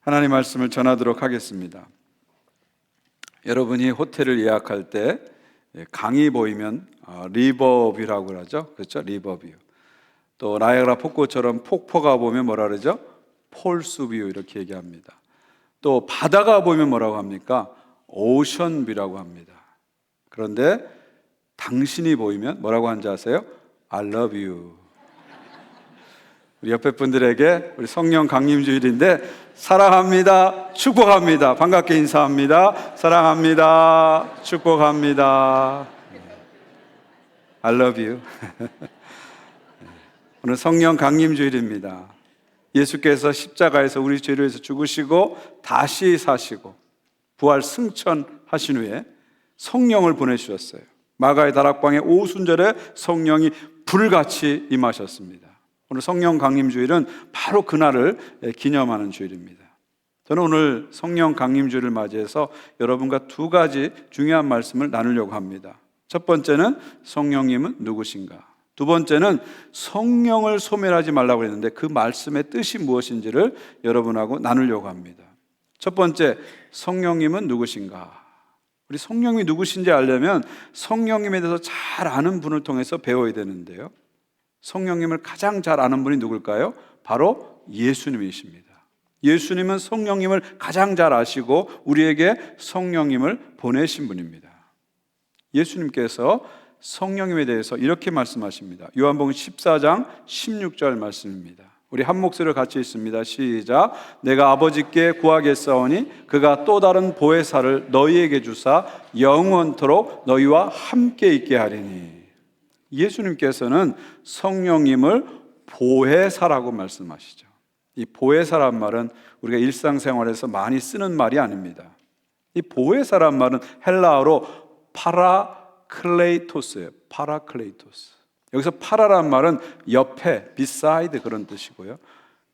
하나님 말씀을 전하도록 하겠습니다. 여러분이 호텔을 예약할 때 강이 보이면 리버뷰라고 그러죠. 그렇죠? 리버뷰. 또 나이아가라 폭포처럼 폭포가 보면 뭐라 그러죠? 폴스뷰 이렇게 얘기합니다. 또 바다가 보이면 뭐라고 합니까? 오션뷰라고 합니다. 그런데 당신이 보이면 뭐라고 하는지 아세요? I love you. 우리 옆에 분들에게 우리 성령 강림주일인데 사랑합니다, 축복합니다, 반갑게 인사합니다. 사랑합니다, 축복합니다. I love you. 오늘 성령 강림주일입니다. 예수께서 십자가에서 우리 죄를 위해서 죽으시고 다시 사시고 부활 승천하신 후에 성령을 보내주셨어요. 마가의 다락방에 오순절에 성령이 불같이 임하셨습니다. 오늘 성령 강림주일은 바로 그날을 기념하는 주일입니다. 저는 오늘 성령 강림주일을 맞이해서 여러분과 두 가지 중요한 말씀을 나누려고 합니다. 첫 번째는 성령님은 누구신가? 두 번째는 성령을 소멸하지 말라고 했는데 그 말씀의 뜻이 무엇인지를 여러분하고 나누려고 합니다. 첫 번째, 성령님은 누구신가? 우리 성령이 누구신지 알려면 성령님에 대해서 잘 아는 분을 통해서 배워야 되는데요, 성령님을 가장 잘 아는 분이 누굴까요? 바로 예수님이십니다. 예수님은 성령님을 가장 잘 아시고 우리에게 성령님을 보내신 분입니다. 예수님께서 성령님에 대해서 이렇게 말씀하십니다. 요한복음 14장 16절 말씀입니다. 우리 한 목소리로 같이 읽습니다. 시작. 내가 아버지께 구하겠사오니 그가 또 다른 보혜사를 너희에게 주사 영원토록 너희와 함께 있게 하리니. 예수님께서는 성령님을 보혜사라고 말씀하시죠. 이 보혜사란 말은 우리가 일상생활에서 많이 쓰는 말이 아닙니다. 이 보혜사란 말은 헬라어로 파라클레이토스예요. 파라클레이토스. 여기서 파라란 말은 옆에, beside 그런 뜻이고요.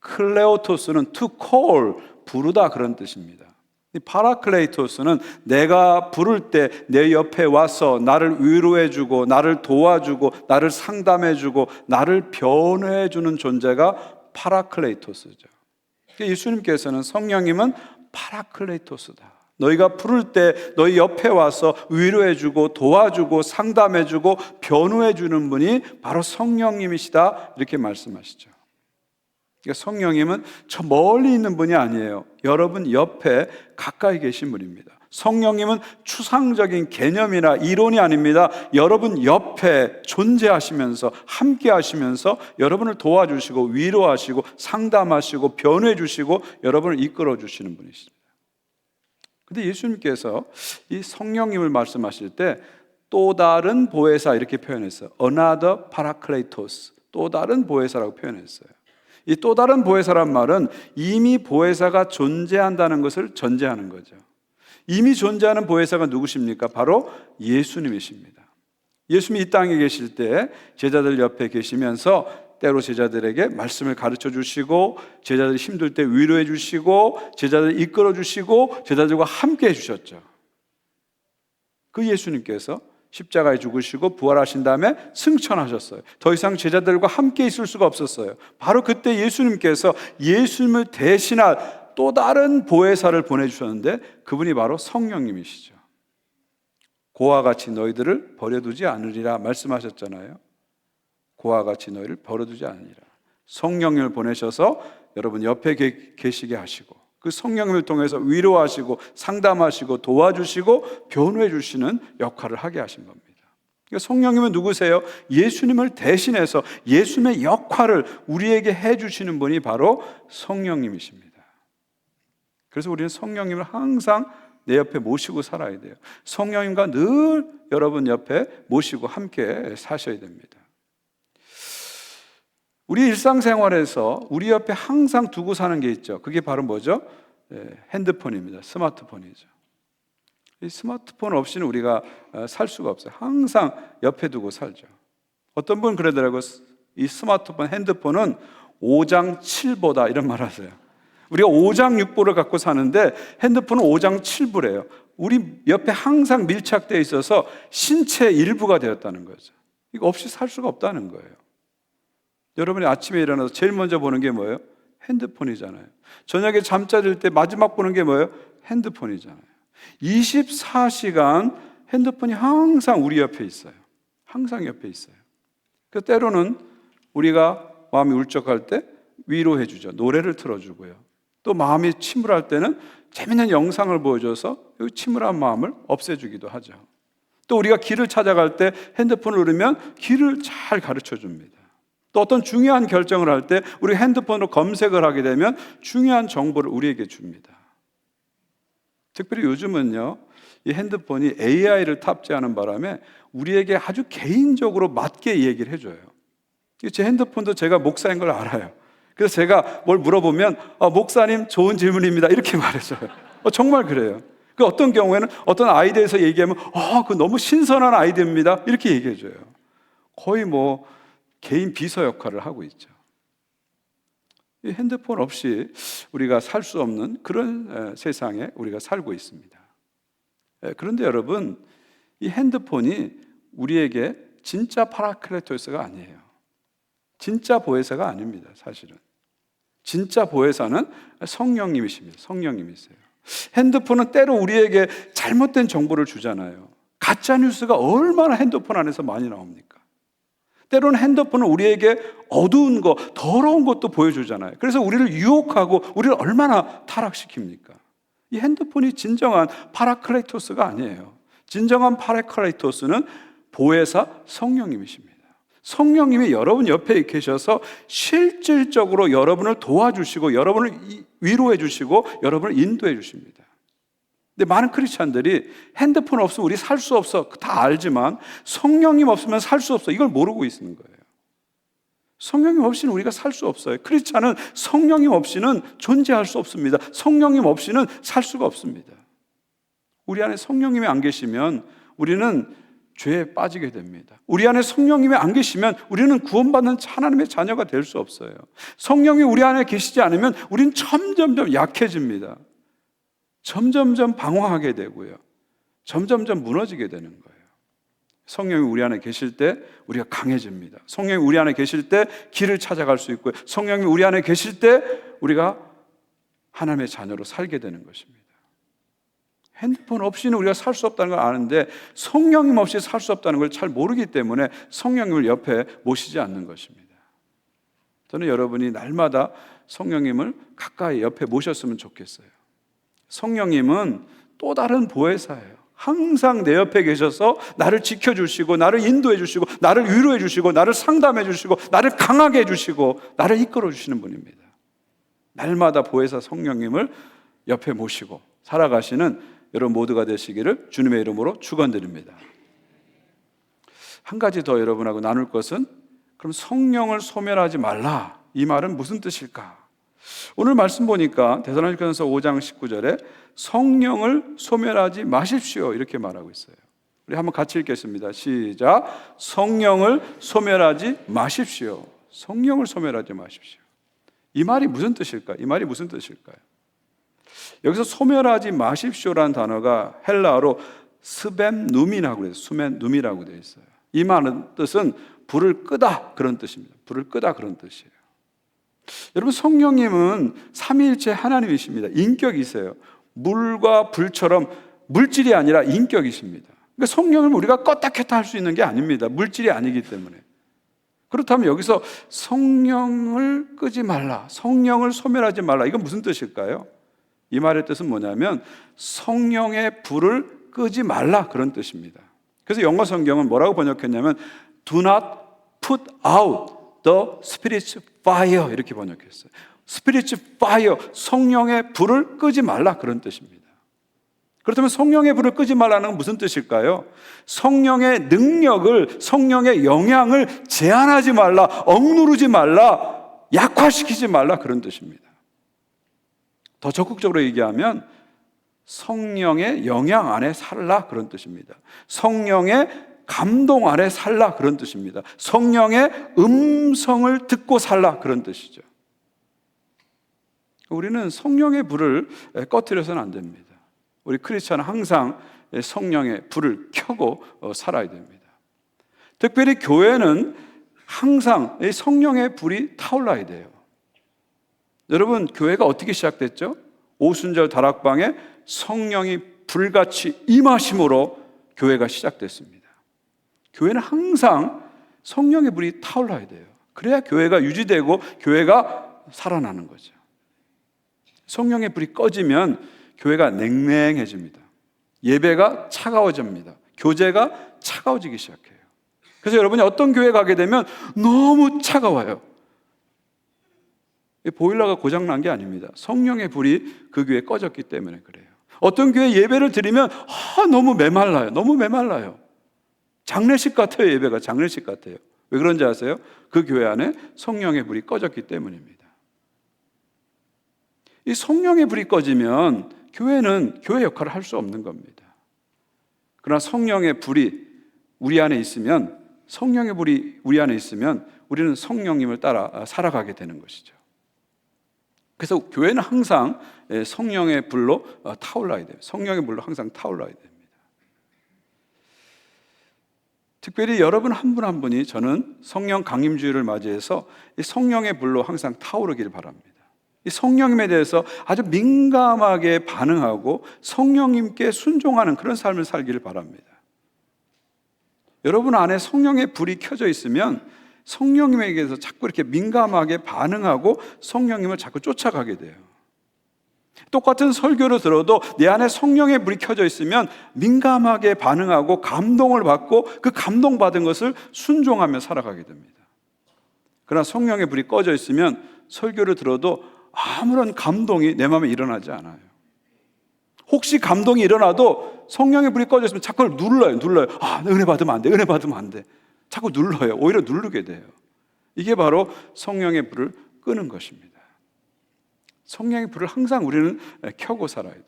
클레오토스는 to call, 부르다 그런 뜻입니다. 이 파라클레이토스는 내가 부를 때 내 옆에 와서 나를 위로해주고 나를 도와주고 나를 상담해주고 나를 변호해주는 존재가 파라클레이토스죠. 예수님께서는 성령님은 파라클레이토스다. 너희가 부를 때 너희 옆에 와서 위로해주고 도와주고 상담해주고 변호해주는 분이 바로 성령님이시다, 이렇게 말씀하시죠. 그러니까 성령님은 저 멀리 있는 분이 아니에요. 여러분 옆에 가까이 계신 분입니다. 성령님은 추상적인 개념이나 이론이 아닙니다. 여러분 옆에 존재하시면서 함께 하시면서 여러분을 도와주시고 위로하시고 상담하시고 변호해 주시고 여러분을 이끌어 주시는 분이십니다. 근데 예수님께서 이 성령님을 말씀하실 때 또 다른 보혜사 이렇게 표현했어요. Another Paracletos, 또 다른 보혜사라고 표현했어요. 이 또 다른 보혜사란 말은 이미 보혜사가 존재한다는 것을 전제하는 거죠. 이미 존재하는 보혜사가 누구십니까? 바로 예수님이십니다. 예수님이 이 땅에 계실 때 제자들 옆에 계시면서 때로 제자들에게 말씀을 가르쳐 주시고 제자들이 힘들 때 위로해 주시고 제자들을 이끌어 주시고 제자들과 함께 해 주셨죠. 그 예수님께서 십자가에 죽으시고 부활하신 다음에 승천하셨어요. 더 이상 제자들과 함께 있을 수가 없었어요. 바로 그때 예수님께서 예수님을 대신할 또 다른 보혜사를 보내주셨는데 그분이 바로 성령님이시죠. 고와 같이 너희들을 버려두지 않으리라 말씀하셨잖아요. 고와 같이 너희를 버려두지 않으리라. 성령님을 보내셔서 여러분 옆에 계시게 하시고 그 성령님을 통해서 위로하시고 상담하시고 도와주시고 변호해 주시는 역할을 하게 하신 겁니다. 그러니까 성령님은 누구세요? 예수님을 대신해서 예수님의 역할을 우리에게 해주시는 분이 바로 성령님이십니다. 그래서 우리는 성령님을 항상 내 옆에 모시고 살아야 돼요. 성령님과 늘 여러분 옆에 모시고 함께 사셔야 됩니다. 우리 일상생활에서 우리 옆에 항상 두고 사는 게 있죠. 그게 바로 뭐죠? 핸드폰입니다. 스마트폰이죠. 이 스마트폰 없이는 우리가 살 수가 없어요. 항상 옆에 두고 살죠. 어떤 분은 그러더라고요. 이 스마트폰, 핸드폰은 5장 7보다 이런 말 하세요. 우리가 5장 6보를 갖고 사는데 핸드폰은 5장 7보래요. 우리 옆에 항상 밀착되어 있어서 신체 일부가 되었다는 거죠. 이거 없이 살 수가 없다는 거예요. 여러분이 아침에 일어나서 제일 먼저 보는 게 뭐예요? 핸드폰이잖아요. 저녁에 잠자릴 때 마지막 보는 게 뭐예요? 핸드폰이잖아요. 24시간 핸드폰이 항상 우리 옆에 있어요. 항상 옆에 있어요. 그 때로는 우리가 마음이 울적할 때 위로해 주죠. 노래를 틀어주고요. 또 마음이 침울할 때는 재밌는 영상을 보여줘서 침울한 마음을 없애주기도 하죠. 또 우리가 길을 찾아갈 때 핸드폰을 누르면 길을 잘 가르쳐 줍니다. 또 어떤 중요한 결정을 할 때 우리 핸드폰으로 검색을 하게 되면 중요한 정보를 우리에게 줍니다. 특별히 요즘은요, 이 핸드폰이 AI를 탑재하는 바람에 우리에게 아주 개인적으로 맞게 얘기를 해줘요. 제 핸드폰도 제가 목사인 걸 알아요. 그래서 제가 뭘 물어보면 목사님 좋은 질문입니다 이렇게 말해줘요. 정말 그래요. 그 어떤 경우에는 어떤 아이디어에서 얘기하면 그거 너무 신선한 아이디어입니다 이렇게 얘기해줘요. 거의 뭐 개인 비서 역할을 하고 있죠. 이 핸드폰 없이 우리가 살 수 없는 그런 세상에 우리가 살고 있습니다. 그런데 여러분, 이 핸드폰이 우리에게 진짜 파라클레토스가 아니에요. 진짜 보혜사가 아닙니다. 사실은 진짜 보혜사는 성령님이십니다. 성령님이세요. 핸드폰은 때로 우리에게 잘못된 정보를 주잖아요. 가짜 뉴스가 얼마나 핸드폰 안에서 많이 나옵니까? 때로는 핸드폰은 우리에게 어두운 것, 더러운 것도 보여주잖아요. 그래서 우리를 유혹하고 우리를 얼마나 타락시킵니까? 이 핸드폰이 진정한 파라클레토스가 아니에요. 진정한 파라클레토스는 보혜사 성령님이십니다. 성령님이 여러분 옆에 계셔서 실질적으로 여러분을 도와주시고 여러분을 위로해 주시고 여러분을 인도해 주십니다. 근데 많은 크리스찬들이 핸드폰 없으면 우리 살 수 없어 다 알지만 성령님 없으면 살 수 없어 이걸 모르고 있는 거예요. 성령님 없이는 우리가 살 수 없어요. 크리스찬은 성령님 없이는 존재할 수 없습니다. 성령님 없이는 살 수가 없습니다. 우리 안에 성령님이 안 계시면 우리는 죄에 빠지게 됩니다. 우리 안에 성령님이 안 계시면 우리는 구원받는 하나님의 자녀가 될 수 없어요. 성령이 우리 안에 계시지 않으면 우리는 점점점 약해집니다. 점점점 방황하게 되고요. 점점점 무너지게 되는 거예요. 성령이 우리 안에 계실 때 우리가 강해집니다. 성령이 우리 안에 계실 때 길을 찾아갈 수 있고요. 성령이 우리 안에 계실 때 우리가 하나님의 자녀로 살게 되는 것입니다. 핸드폰 없이는 우리가 살 수 없다는 걸 아는데 성령님 없이 살 수 없다는 걸 잘 모르기 때문에 성령님을 옆에 모시지 않는 것입니다. 저는 여러분이 날마다 성령님을 가까이 옆에 모셨으면 좋겠어요. 성령님은 또 다른 보혜사예요. 항상 내 옆에 계셔서 나를 지켜주시고 나를 인도해 주시고 나를 위로해 주시고 나를 상담해 주시고 나를 강하게 해주시고 나를 이끌어 주시는 분입니다. 날마다 보혜사 성령님을 옆에 모시고 살아가시는 여러분 모두가 되시기를 주님의 이름으로 축원드립니다. 한 가지 더 여러분하고 나눌 것은 그럼 성령을 소멸하지 말라, 이 말은 무슨 뜻일까? 오늘 말씀 보니까 데살로니가전서 5장 19절에 성령을 소멸하지 마십시오 이렇게 말하고 있어요. 우리 한번 같이 읽겠습니다. 시작. 성령을 소멸하지 마십시오. 성령을 소멸하지 마십시오. 이 말이 무슨 뜻일까요? 이 말이 무슨 뜻일까요? 여기서 소멸하지 마십시오라는 단어가 헬라어로 스벤누미라고 그래요. 스벤누미라고 되어 있어요. 이 말은 뜻은 불을 끄다 그런 뜻입니다. 불을 끄다 그런 뜻이에요. 여러분, 성령님은 삼위일체 하나님이십니다. 인격이세요. 물과 불처럼 물질이 아니라 인격이십니다. 그러니까 성령을 우리가 껐다 켰다 할 수 있는 게 아닙니다. 물질이 아니기 때문에. 그렇다면 여기서 성령을 끄지 말라, 성령을 소멸하지 말라, 이건 무슨 뜻일까요? 이 말의 뜻은 뭐냐면 성령의 불을 끄지 말라 그런 뜻입니다. 그래서 영어 성경은 뭐라고 번역했냐면 Do not put out the Spirit's fire 이렇게 번역했어요. Spirit's fire, 성령의 불을 끄지 말라 그런 뜻입니다. 그렇다면 성령의 불을 끄지 말라는 건 무슨 뜻일까요? 성령의 능력을, 성령의 영향을 제한하지 말라, 억누르지 말라, 약화시키지 말라 그런 뜻입니다. 더 적극적으로 얘기하면 성령의 영향 안에 살라 그런 뜻입니다. 성령의 감동 안에 살라 그런 뜻입니다. 성령의 음성을 듣고 살라 그런 뜻이죠. 우리는 성령의 불을 꺼뜨려서는 안 됩니다. 우리 크리스찬은 항상 성령의 불을 켜고 살아야 됩니다. 특별히 교회는 항상 성령의 불이 타올라야 돼요. 여러분, 교회가 어떻게 시작됐죠? 오순절 다락방에 성령이 불같이 임하심으로 교회가 시작됐습니다. 교회는 항상 성령의 불이 타올라야 돼요. 그래야 교회가 유지되고 교회가 살아나는 거죠. 성령의 불이 꺼지면 교회가 냉랭해집니다. 예배가 차가워집니다. 교제가 차가워지기 시작해요. 그래서 여러분이 어떤 교회 가게 되면 너무 차가워요. 보일러가 고장난 게 아닙니다. 성령의 불이 그 교회에 꺼졌기 때문에 그래요. 어떤 교회 예배를 드리면 너무 메말라요. 너무 메말라요. 장례식 같아요. 예배가 장례식 같아요. 왜 그런지 아세요? 그 교회 안에 성령의 불이 꺼졌기 때문입니다. 이 성령의 불이 꺼지면 교회는 교회 역할을 할 수 없는 겁니다. 그러나 성령의 불이 우리 안에 있으면, 성령의 불이 우리 안에 있으면 우리는 성령님을 따라 살아가게 되는 것이죠. 그래서 교회는 항상 성령의 불로 타올라야 돼요. 성령의 불로 항상 타올라야 됩니다. 특별히 여러분 한 분 한 분이 저는 성령 강림주의를 맞이해서 이 성령의 불로 항상 타오르길 바랍니다. 이 성령님에 대해서 아주 민감하게 반응하고 성령님께 순종하는 그런 삶을 살기를 바랍니다. 여러분 안에 성령의 불이 켜져 있으면 성령님에게서 자꾸 이렇게 민감하게 반응하고 성령님을 자꾸 쫓아가게 돼요. 똑같은 설교를 들어도 내 안에 성령의 불이 켜져 있으면 민감하게 반응하고 감동을 받고 그 감동받은 것을 순종하며 살아가게 됩니다. 그러나 성령의 불이 꺼져 있으면 설교를 들어도 아무런 감동이 내 마음에 일어나지 않아요. 혹시 감동이 일어나도 성령의 불이 꺼져 있으면 자꾸 눌러요. 은혜 받으면 안 돼. 은혜 받으면 안 돼. 자꾸 눌러요. 오히려 누르게 돼요. 이게 바로 성령의 불을 끄는 것입니다. 성령의 불을 항상 우리는 켜고 살아야 돼요.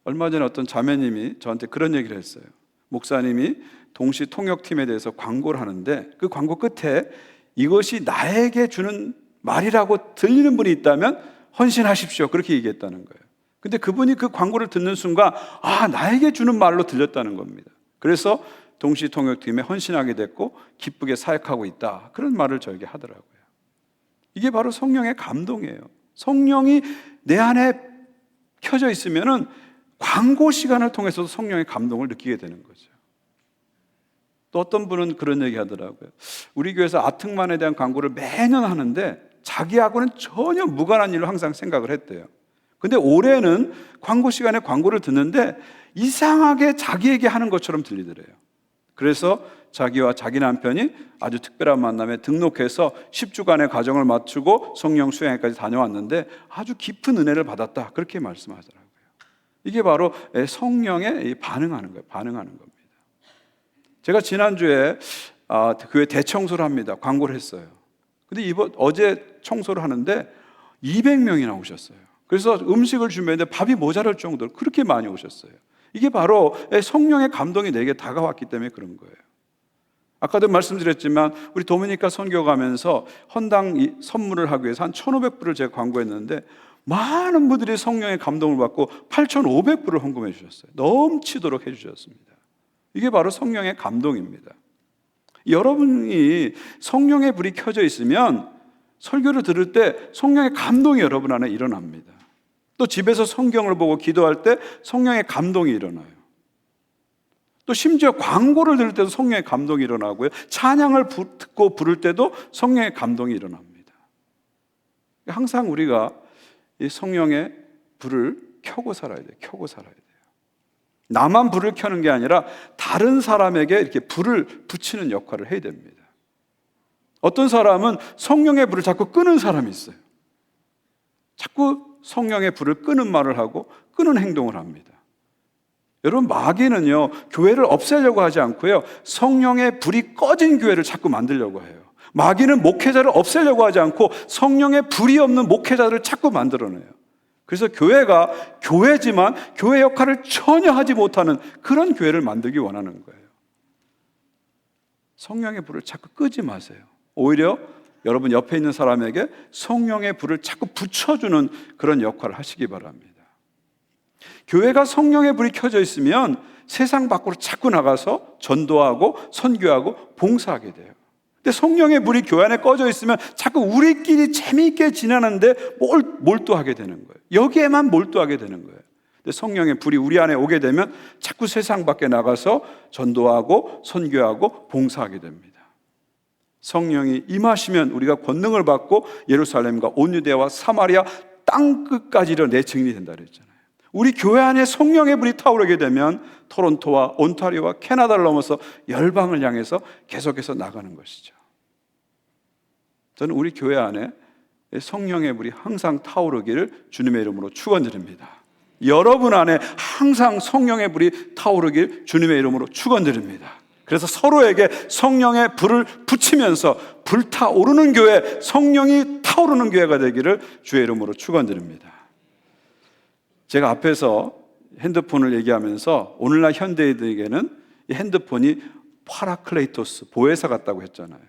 얼마 전에 어떤 자매님이 저한테 그런 얘기를 했어요. 목사님이 동시 통역팀에 대해서 광고를 하는데 그 광고 끝에 이것이 나에게 주는 말이라고 들리는 분이 있다면 헌신하십시오. 그렇게 얘기했다는 거예요. 근데 그분이 그 광고를 듣는 순간 나에게 주는 말로 들렸다는 겁니다. 그래서 동시 통역팀에 헌신하게 됐고 기쁘게 사역하고 있다. 그런 말을 저에게 하더라고요. 이게 바로 성령의 감동이에요. 성령이 내 안에 켜져 있으면은 광고 시간을 통해서도 성령의 감동을 느끼게 되는 거죠. 또 어떤 분은 그런 얘기 하더라고요. 우리 교회에서 아트만에 대한 광고를 매년 하는데 자기하고는 전혀 무관한 일로 항상 생각을 했대요. 근데 올해는 광고 시간에 광고를 듣는데 이상하게 자기에게 하는 것처럼 들리더래요. 그래서 자기와 자기 남편이 아주 특별한 만남에 등록해서 10주간의 과정을 마치고 성령 수양회까지 다녀왔는데 아주 깊은 은혜를 받았다. 그렇게 말씀하더라고요. 이게 바로 성령에 반응하는 거예요. 반응하는 겁니다. 제가 지난주에 교회 대청소를 합니다. 광고를 했어요. 근데 어제 청소를 하는데 200명이나 오셨어요. 그래서 음식을 준비했는데 밥이 모자랄 정도로 그렇게 많이 오셨어요. 이게 바로 성령의 감동이 내게 다가왔기 때문에 그런 거예요. 아까도 말씀드렸지만 우리 도미니카 선교 가면서 헌당 선물을 하기 위해서 한 1,500불을 제가 광고했는데 많은 분들이 성령의 감동을 받고 8,500불을 헌금해 주셨어요. 넘치도록 해 주셨습니다. 이게 바로 성령의 감동입니다. 여러분이 성령의 불이 켜져 있으면 설교를 들을 때 성령의 감동이 여러분 안에 일어납니다. 또 집에서 성경을 보고 기도할 때 성령의 감동이 일어나요. 또 심지어 광고를 들을 때도 성령의 감동이 일어나고요. 찬양을 듣고 부를 때도 성령의 감동이 일어납니다. 항상 우리가 이 성령의 불을 켜고 살아야 돼요. 켜고 살아야 돼요. 나만 불을 켜는 게 아니라 다른 사람에게 이렇게 불을 붙이는 역할을 해야 됩니다. 어떤 사람은 성령의 불을 자꾸 끄는 사람이 있어요. 자꾸 성령의 불을 끄는 말을 하고 끄는 행동을 합니다. 여러분, 마귀는요, 교회를 없애려고 하지 않고요, 성령의 불이 꺼진 교회를 자꾸 만들려고 해요. 마귀는 목회자를 없애려고 하지 않고 성령의 불이 없는 목회자들을 자꾸 만들어내요. 그래서 교회가 교회지만 교회 역할을 전혀 하지 못하는 그런 교회를 만들기 원하는 거예요. 성령의 불을 자꾸 끄지 마세요. 오히려 여러분 옆에 있는 사람에게 성령의 불을 자꾸 붙여주는 그런 역할을 하시기 바랍니다. 교회가 성령의 불이 켜져 있으면 세상 밖으로 자꾸 나가서 전도하고 선교하고 봉사하게 돼요. 근데 성령의 불이 교회 안에 꺼져 있으면 자꾸 우리끼리 재미있게 지내는데 몰두하게 되는 거예요. 여기에만 몰두하게 되는 거예요. 근데 성령의 불이 우리 안에 오게 되면 자꾸 세상 밖에 나가서 전도하고 선교하고 봉사하게 됩니다. 성령이 임하시면 우리가 권능을 받고 예루살렘과 온 유대와 사마리아 땅끝까지로 내증이 된다 그랬잖아요. 우리 교회 안에 성령의 불이 타오르게 되면 토론토와 온타리오와 캐나다를 넘어서 열방을 향해서 계속해서 나가는 것이죠. 저는 우리 교회 안에 성령의 불이 항상 타오르기를 주님의 이름으로 축원드립니다. 여러분 안에 항상 성령의 불이 타오르길 주님의 이름으로 축원드립니다. 그래서 서로에게 성령의 불을 붙이면서 불타오르는 교회, 성령이 타오르는 교회가 되기를 주의 이름으로 축원드립니다. 제가 앞에서 핸드폰을 얘기하면서 오늘날 현대인들에게는 이 핸드폰이 파라클레이토스, 보혜사 같다고 했잖아요.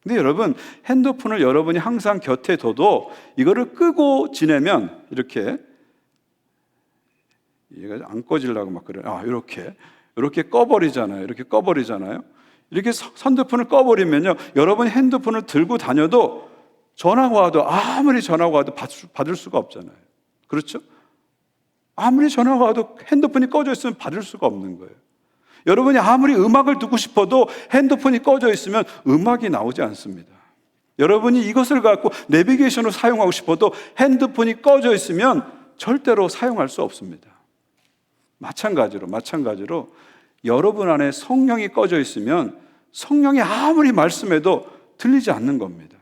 근데 여러분, 핸드폰을 여러분이 항상 곁에 둬도 이거를 끄고 지내면 이렇게, 얘가 안 꺼지려고 막 그래요. 이렇게 꺼버리잖아요. 이렇게 꺼버리잖아요. 이렇게 핸드폰을 꺼버리면요, 여러분이 핸드폰을 들고 다녀도 전화가 와도, 아무리 전화가 와도 받을 수가 없잖아요. 그렇죠? 아무리 전화가 와도 핸드폰이 꺼져 있으면 받을 수가 없는 거예요. 여러분이 아무리 음악을 듣고 싶어도 핸드폰이 꺼져 있으면 음악이 나오지 않습니다. 여러분이 이것을 갖고 내비게이션으로 사용하고 싶어도 핸드폰이 꺼져 있으면 절대로 사용할 수 없습니다. 마찬가지로 여러분 안에 성령이 꺼져 있으면 성령이 아무리 말씀해도 들리지 않는 겁니다.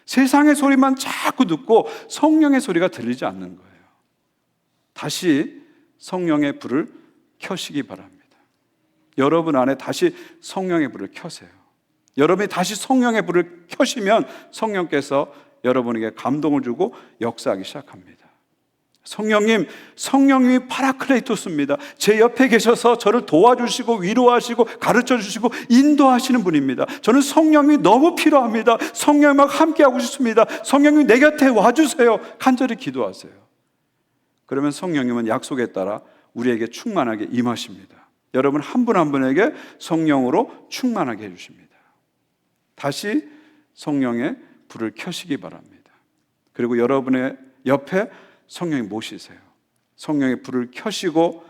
세상의 소리만 자꾸 듣고 성령의 소리가 들리지 않는 거예요. 다시 성령의 불을 켜시기 바랍니다. 여러분 안에 다시 성령의 불을 켜세요. 여러분이 다시 성령의 불을 켜시면 성령께서 여러분에게 감동을 주고 역사하기 시작합니다. 성령님이 파라클레이토스입니다. 제 옆에 계셔서 저를 도와주시고 위로하시고 가르쳐주시고 인도하시는 분입니다. 저는 성령이 너무 필요합니다. 성령님과 함께하고 싶습니다. 성령님 내 곁에 와주세요. 간절히 기도하세요. 그러면 성령님은 약속에 따라 우리에게 충만하게 임하십니다. 여러분 한 분 한 분에게 성령으로 충만하게 해주십니다. 다시 성령의 불을 켜시기 바랍니다. 그리고 여러분의 옆에 성령이 모시세요. 성령의 불을 켜시고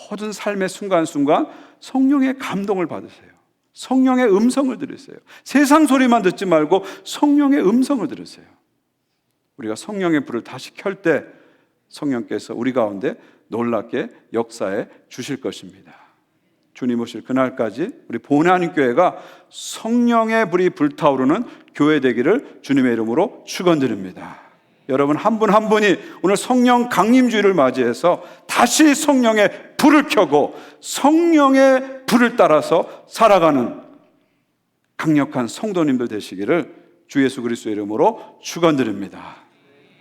모든 삶의 순간순간 성령의 감동을 받으세요. 성령의 음성을 들으세요. 세상 소리만 듣지 말고 성령의 음성을 들으세요. 우리가 성령의 불을 다시 켤 때 성령께서 우리 가운데 놀랍게 역사해 주실 것입니다. 주님 오실 그날까지 우리 보혜하나님교회가 성령의 불이 불타오르는 교회 되기를 주님의 이름으로 축원드립니다. 여러분 한 분 한 분이 오늘 성령 강림주의를 맞이해서 다시 성령의 불을 켜고 성령의 불을 따라서 살아가는 강력한 성도님들 되시기를 주 예수 그리스도의 이름으로 축원드립니다.